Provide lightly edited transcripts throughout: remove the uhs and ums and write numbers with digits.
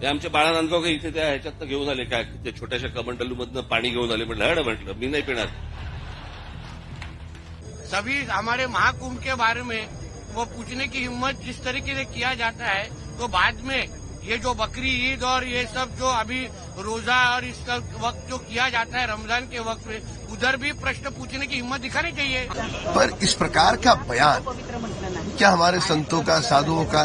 ते आमच्या बाळा नांदगावकर इथे त्या ह्याच्यात घेऊन आले काय ते छोट्याशा कमंडलूमधनं पाणी घेऊन आले म्हटलं मी नाही पिणार. सभी हमारे महाकुंभ के बारे में वो पूछने की हिम्मत जिस तरीके से किया जाता है, तो बाद में ये जो बकरी ईद और ये सब जो अभी रोजा और इसका वक्त जो किया जाता है रमजान के वक्त में, उधर भी प्रश्न पूछने की हिम्मत दिखानी चाहिए. पर इस प्रकार का बयान क्या हमारे संतों का, साधुओं का,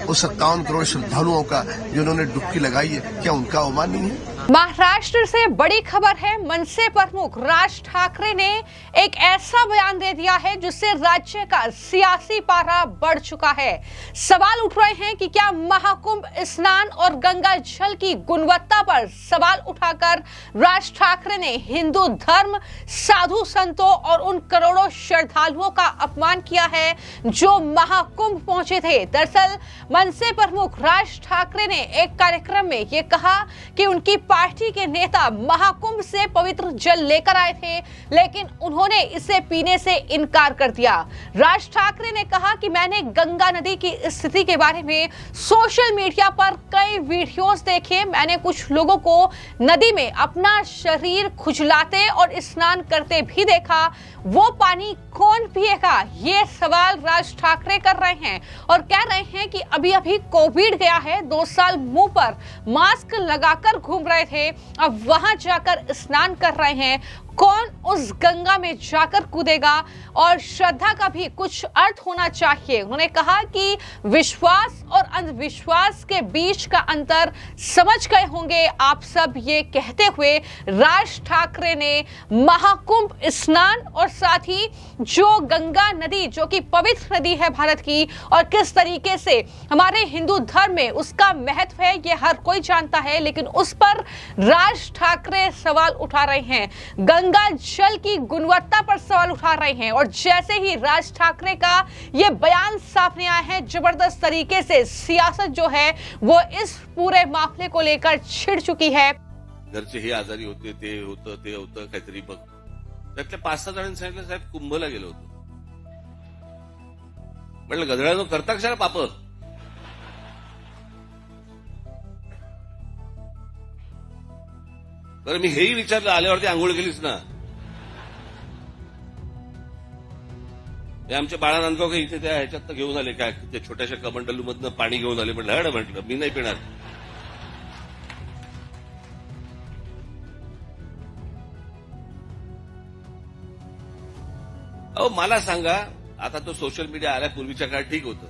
उस 57 करोड़ श्रद्धालुओं का जिन्होंने डुबकी लगाई है, क्या उनका अवमान नहीं है? महाराष्ट्र से बड़ी खबर है। मनसे प्रमुख राज ठाकरे ने एक ऐसा बयान दे दिया है जिससे राज्य का सियासी पारा बढ़ चुका है। सवाल उठ रहे हैं कि क्या महाकुंभ स्नान और गंगा जल की गुणवत्ता पर सवाल उठाकर राज ठाकरे ने हिंदू धर्म, साधु संतों और उन करोड़ों श्रद्धालुओं का अपमान किया है जो महाकुंभ पहुंचे थे। दरअसल मनसे प्रमुख राज ठाकरे ने एक कार्यक्रम में यह कहा कि उनकी पार्टी के नेता महाकुंभ से पवित्र जल लेकर आए थे, लेकिन उन्होंने इसे पीने से इनकार कर दिया। राज ठाकरे ने कहा कि मैंने गंगा नदी की स्थिति के बारे में सोशल मीडिया पर कई वीडियोस देखे। मैंने कुछ लोगों को नदी में अपना शरीर खुजलाते और स्नान करते भी देखा। वो पानी कौन पिएगा? ये सवाल राज ठाकरे कर रहे हैं और कह रहे हैं कि अभी अभी कोविड गया है, 2 साल मुंह पर मास्क लगाकर घूम रहे थे, अब वहां जाकर स्नान कर रहे हैं। कौन उस गंगा में जाकर कूदेगा? और श्रद्धा का भी कुछ अर्थ होना चाहिए। उन्होंने कहा कि विश्वास और अंधविश्वास के बीच का अंतर समझ गए होंगे आप सब। ये कहते हुए राज ठाकरे ने महाकुंभ स्नान और साथ ही जो गंगा नदी जो कि पवित्र नदी है भारत की, और किस तरीके से हमारे हिंदू धर्म में उसका महत्व है ये हर कोई जानता है, लेकिन उस पर राज ठाकरे सवाल उठा रहे हैं। गंगा जल की गुणवत्ता पर सवाल उठा रहे हैं और जैसे ही राज ठाकरे का ये बयान सामने आया है, जबरदस्त तरीके से सियासत जो है वो इस पूरे मामले को लेकर छिड़ चुकी है। घरचे हे आजारी होते, ते होतं काहीतरी बघ. त्यातल्या 5-6 जणांनी सांगितलं साहेब कुंभला गेलो होतो. म्हटलं गधड्यानो करता कशाला पाप? बरं मी हेही विचारलं आल्यावरती आंघोळ केलीच ना? ते आमच्या बाळा नांदगावकर इथे त्या ह्याच्यात घेऊन आले काय ते छोट्याशा कमंडलूमधनं पाणी घेऊन आले म्हटलं मी नाही पिणार. अहो मला सांगा, आता तो सोशल मीडिया आल्यापूर्वीच्या काळात ठीक होतं.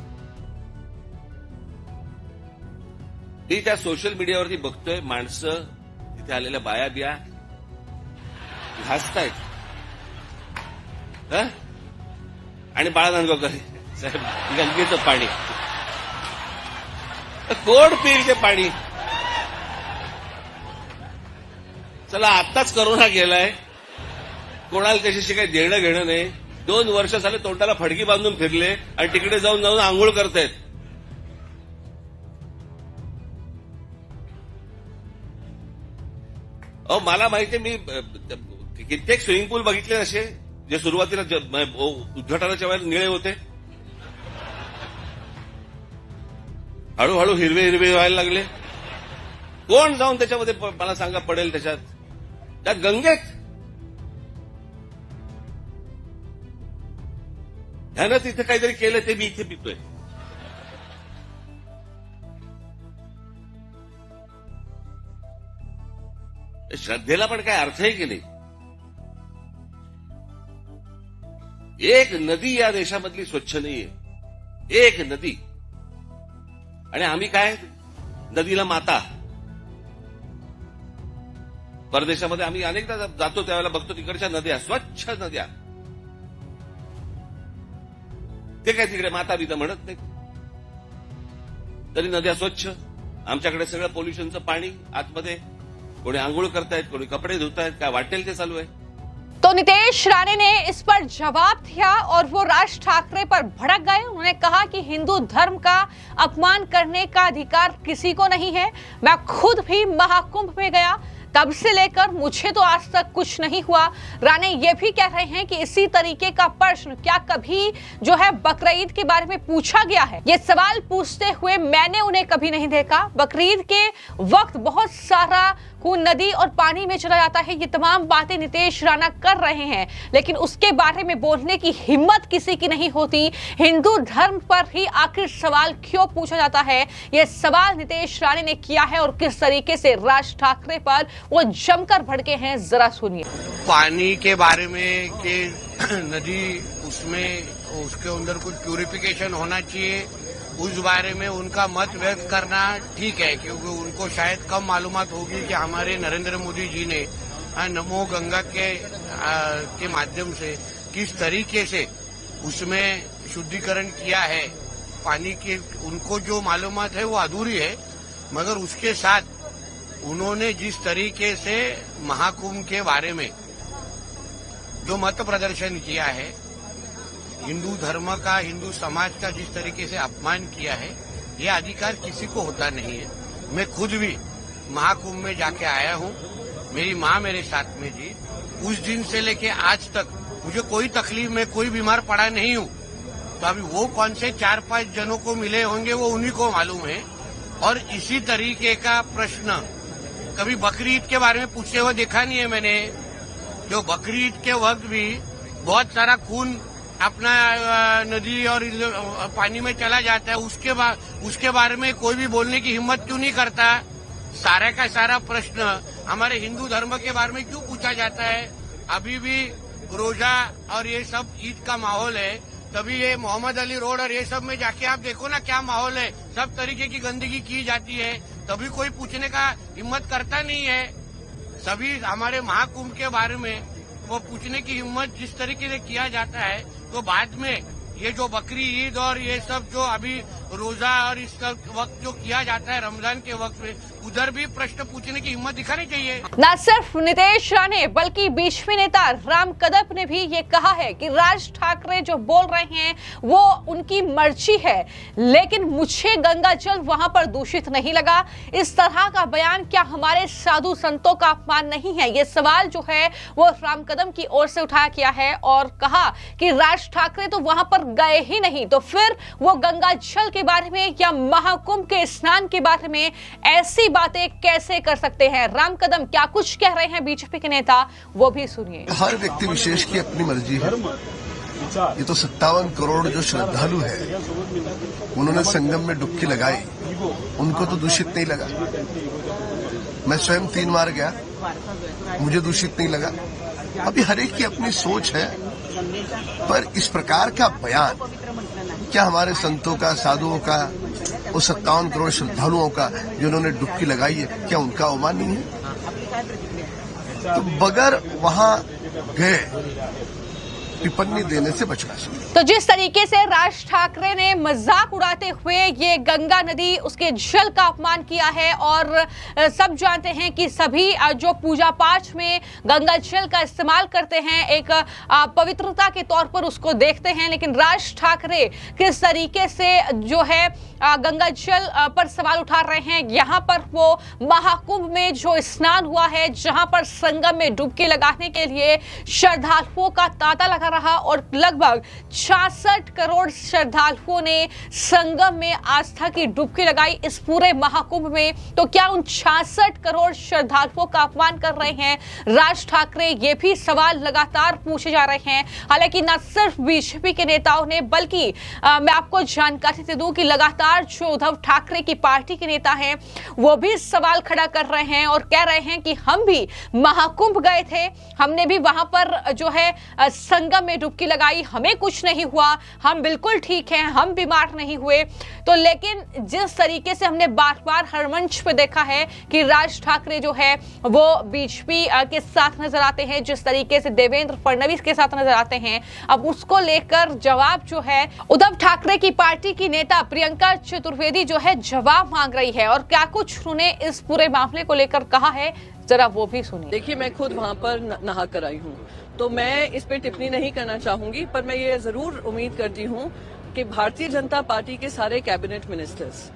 मी त्या सोशल मीडियावरती बघतोय माणसं तिथे आलेल्या बाया बिया हसतायत आणि बाळा नांदगावकर साहेब गंगेचं पाणी कोण पिईल ते पाणी? चला आत्ताच करोना गेलाय, कोणाला त्याच्याशी काही देणं घेणं नाही. 2 वर्ष झाले तोंडाला फडकी बांधून फिरले आणि तिकडे जाऊन आंघोळ करतायत. अहो मला माहितीये, मी कित्येक स्विमिंग पूल बघितले असे जे सुरुवातीला उद्घाटनाच्या वेळेला निळे होते, हळूहळू हिरवे हिरवे व्हायला लागले. कोण जाऊन त्याच्यामध्ये मला सांगा पडेल त्यात गंगेत? ह्यानं तिथे काहीतरी केलं ते मी इथे पितोय. श्रद्धेला पण काय अर्थ आहे की नाही? एक नदी या देशामधली स्वच्छ नाहीये, एक नदी. आणि आम्ही काय नदीला माता. परदेशामध्ये आम्ही अनेकदा जातो त्यावेळेला बघतो तिकडच्या नद्या स्वच्छ नद्या, ते काय तिकडे माता बिता म्हणत नाही, तरी नद्या स्वच्छ. आमच्याकडे सगळं पोल्युशनचं पाणी आतमध्ये, कोणी आंघोळ करतायत, कोणी कपडे धुतायत, काय वाटेल ते चालू आहे. तो नितेश राणे ने इस पर जवाब दिया और वो राज ठाकरे पर भड़क गए। उन्होंने कहा कि हिंदू धर्म का अपमान करने का अधिकार किसी को नहीं है। मैं खुद भी महाकुंभ में गया, तब से लेकर मुझे तो आज तक कुछ नहीं हुआ। राणे ये भी कह रहे हैं कि इसी तरीके का प्रश्न क्या कभी जो है बकरीद के बारे में पूछा गया है। ये सवाल पूछते हुए मैंने उन्हें कभी नहीं देखा। बकरीद के वक्त बहुत सारा खून नदी और पानी में चला जाता है, ये तमाम बातें नीतीश राणा कर रहे हैं, लेकिन उसके बारे में बोलने की हिम्मत किसी की नहीं होती। हिंदू धर्म पर ही आखिर सवाल क्यों पूछा जाता है, ये सवाल नीतीश राणे ने किया है और किस तरीके से राज ठाकरे पर वो जमकर भड़के हैं, जरा सुनिए। पानी के बारे में कि नदी उसमें उसके अंदर कुछ प्यूरिफिकेशन होना चाहिए, उस बारे में उनका मत व्यक्त करना ठीक है, क्योंकि उनको शायद कम मालूमात होगी कि हमारे नरेंद्र मोदी जी ने नमो गंगा के माध्यम से किस तरीके से उसमें शुद्धिकरण किया है। पानी की उनको जो मालूमात है वो अधूरी है, मगर उसके साथ उन्होंने जिस तरीके से महाकुंभ के बारे में जो मत प्रदर्शन किया है, हिंदू धर्म का, हिंदू समाज का जिस तरीके से अपमान किया है, यह अधिकार किसी को होता नहीं है। मैं खुद भी महाकुंभ में जाके आया हूँ, मेरी माँ मेरे साथ में थी। उस दिन से लेके आज तक मुझे कोई तकलीफ में कोई बीमार पड़ा नहीं हूँ। तो अभी वो कौन से 4-5 जनों को मिले होंगे वो उन्हीं को मालूम है। और इसी तरीके का प्रश्न कभी बकरीद के बारे में पूछते हुए देखा नहीं है मैंने। जो बकरीद के वक्त भी बहुत सारा खून अपना नदी और पानी में चला जाता है, उसके बारे में कोई भी बोलने की हिम्मत क्यों नहीं करता। सारा का सारा प्रश्न हमारे हिंदू धर्म के बारे में क्यों पूछा जाता है। अभी भी रोजा और ये सब ईद का माहौल है, तभी ये मोहम्मद अली रोड और ये सब में जाके आप देखो ना क्या माहौल है, सब तरीके की गंदगी की जाती है, तभी कोई पूछने का हिम्मत करता नहीं है। सभी हमारे महाकुंभ के बारे में वो पूछने की हिम्मत जिस तरीके से किया जाता है, तो बाद में ये जो बकरी ईद और ये सब जो अभी रोजा और इसका वक्त जो किया जाता है रमजान के वक्त में, उधर भी प्रश्न पूछने की हिम्मत दिखानी चाहिए। न सिर्फ नीतीश राणे बल्कि बीजेपी नेता राम कदम ने भी ये कहा है कि राज ठाकरे जो बोल रहे हैं वो उनकी मर्जी है, लेकिन मुझे गंगा जल वहां पर दूषित नहीं लगा। इस तरह का बयान क्या हमारे साधु संतों का अपमान नहीं है? ये सवाल जो है वो राम कदम की ओर से उठाया गया है और कहा कि राज ठाकरे तो वहां पर गए ही नहीं, तो फिर वो गंगा जल के बारे में या महाकुंभ के स्नान के बारे में ऐसी बातें कैसे कर सकते हैं? राम कदम क्या कुछ कह रहे हैं बीजेपी के नेता, वो भी सुनिए। हर व्यक्ति विशेष की अपनी मर्जी है। ये तो 57 करोड़ जो श्रद्धालु है, उन्होंने संगम में डुबकी लगाई, उनको तो दूषित नहीं लगा। मैं स्वयं 3 बार गया, मुझे दूषित नहीं लगा। अभी हर एक की अपनी सोच है, पर इस प्रकार का बयान क्या हमारे संतों का, साधुओं का, उस 57 करोड़ श्रद्धालुओं का जिन्होंने डुबकी लगाई है, क्या उनका अवमान नहीं है? तो बगैर वहां गए टिप्पणी देने से बचना चाहिए। तो जिस तरीके से राज ठाकरे ने मजाक उड़ाते हुए ये गंगा नदी, उसके जल का अपमान किया है, और सब जानते हैं कि सभी जो पूजा पाठ में गंगा जल का इस्तेमाल करते हैं एक पवित्रता के तौर पर उसको देखते हैं, लेकिन राज ठाकरे किस तरीके से जो है गंगा जल पर सवाल उठा रहे हैं। यहाँ पर वो महाकुंभ में जो स्नान हुआ है, जहां पर संगम में डुबकी लगाने के लिए श्रद्धालुओं का तांता लगा रहा और लगभग 66 करोड़ श्रद्धालुओं ने संगम में आस्था की डुबकी लगाई इस पूरे महाकुंभ में। तो क्या उन 66 करोड़ श्रद्धालुओं का अपमान कर रहे हैं राज ठाकरे? ये भी सवाल लगातार पूछे जा रहे हैं। हालांकि न सिर्फ बीजेपी के नेताओं ने, बल्कि मैं आपको जानकारी दे दूं कि लगातार जो उद्धव ठाकरे की पार्टी के नेता हैं वो भी सवाल खड़ा कर रहे हैं और कह रहे हैं कि हम भी महाकुंभ गए थे, हमने भी वहां पर जो है संगम में डुबकी लगाई, हमें कुछ नहीं हुआ, हम बिल्कुल ठीक हैं, हम बीमार नहीं हुए। तो लेकिन जिस तरीके से हमने बार बार हर मंच पे देखा है कि राज ठाकरे जो है वो बीजेपी के साथ नजर आते हैं, जिस तरीके से देवेंद्र फडणवीस के साथ नजर आते हैं, अब उसको लेकर जवाब जो है उद्धव ठाकरे की पार्टी की नेता प्रियंका चतुर्वेदी जो है जवाब मांग रही है। और क्या कुछ उन्होंने इस पूरे मामले को लेकर कहा है, जरा वो भी सुनिए। देखिए, मैं खुद वहाँ पर नहा कर आई हूँ, तो मैं इस पे टिप्पणी नहीं करना चाहूंगी, पर मैं ये जरूर उम्मीद करती हूँ कि भारतीय जनता पार्टी के सारे कैबिनेट मिनिस्टर्स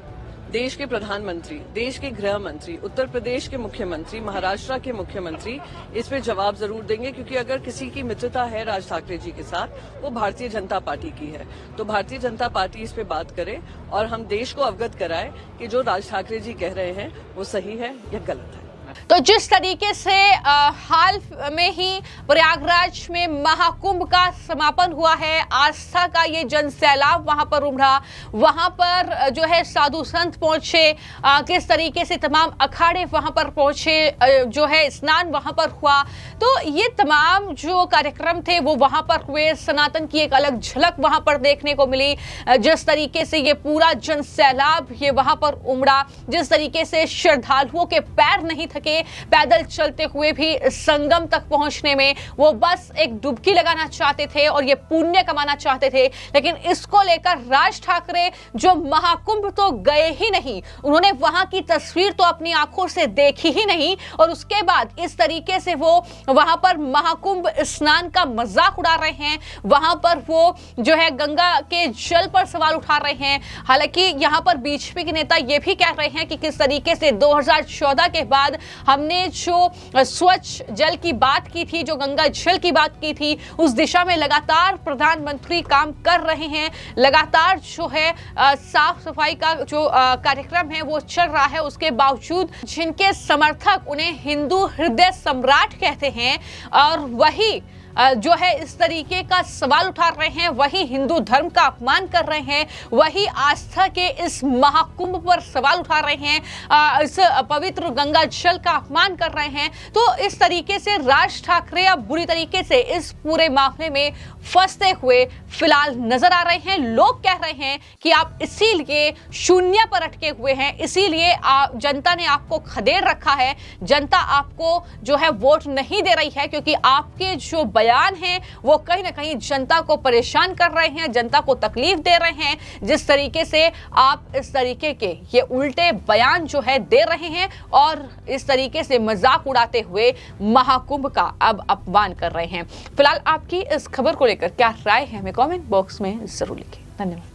देश के प्रधानमंत्री, देश के गृह मंत्री, उत्तर प्रदेश के मुख्यमंत्री, महाराष्ट्र के मुख्यमंत्री इस पे जवाब जरूर देंगे, क्योंकि अगर किसी की मित्रता है राज ठाकरे जी के साथ, वो भारतीय जनता पार्टी की है। तो भारतीय जनता पार्टी इस पे बात करे और हम देश को अवगत कराए कि जो राज ठाकरे जी कह रहे हैं वो सही है या गलत है। तो जिस तरीके से हाल में ही प्रयागराज में महाकुंभ का समापन हुआ है, आस्था का ये जन सैलाब वहां पर उमड़ा, वहां पर जो है साधु संत पहुंचे, किस तरीके से तमाम अखाड़े वहां पर पहुंचे, जो है स्नान वहां पर हुआ, तो ये तमाम जो कार्यक्रम थे वो वहां पर हुए। सनातन की एक अलग झलक वहां पर देखने को मिली, जिस तरीके से ये पूरा जन सैलाब ये वहां पर उमड़ा, जिस तरीके से श्रद्धालुओं के पैर नहीं थके पैदल चलते हुए भी संगम तक पहुंचने में, वो बस एक डुबकी लगाना चाहते थे और ये पुण्य कमाना चाहते थे। लेकिन इसको लेकर राज ठाकरे जो महाकुंभ तो गए ही नहीं, उन्होंने वहां की तस्वीर तो अपनी आंखों से देखी ही नहीं, और उसके बाद इस तरीके से वो वहां पर महाकुंभ स्नान का मजाक उड़ा रहे हैं, वहां पर वो जो है गंगा के जल पर सवाल उठा रहे हैं। हालांकि यहां पर बीजेपी के नेता ये भी कह रहे हैं कि किस तरीके से 2014 के बाद हमने जो स्वच्छ जल की बात की थी, जो गंगा जल की बात की थी, उस दिशा में लगातार प्रधानमंत्री काम कर रहे हैं। लगातार जो है साफ सफाई का जो कार्यक्रम है वो चल रहा है। उसके बावजूद जिनके समर्थक उन्हें हिंदू हृदय सम्राट कहते हैं और वही जो है इस तरीके का सवाल उठा रहे हैं, वही हिंदू धर्म का अपमान कर रहे हैं, वही आस्था के इस महाकुंभ पर सवाल उठा रहे हैं, इस पवित्र गंगा जल का अपमान कर रहे हैं। तो इस तरीके से राज ठाकरे अब बुरी तरीके से इस पूरे मामले में फंसते हुए फिलहाल नजर आ रहे हैं। लोग कह रहे हैं कि आप इसीलिए शून्य पर अटके हुए हैं, इसीलिए जनता ने आपको खदेड़ रखा है, जनता आपको जो है वोट नहीं दे रही है, क्योंकि आपके जो बयान हैं वो कहीं ना कहीं जनता को परेशान कर रहे हैं, जनता को तकलीफ दे रहे हैं। जिस तरीके से आप इस तरीके के ये उल्टे बयान जो है दे रहे हैं और इस तरीके से मजाक उड़ाते हुए महाकुंभ का अब अपमान कर रहे हैं। फिलहाल आपकी इस खबर को लेकर क्या राय है, हमें कमेंट बॉक्स में जरूर लिखें। धन्यवाद।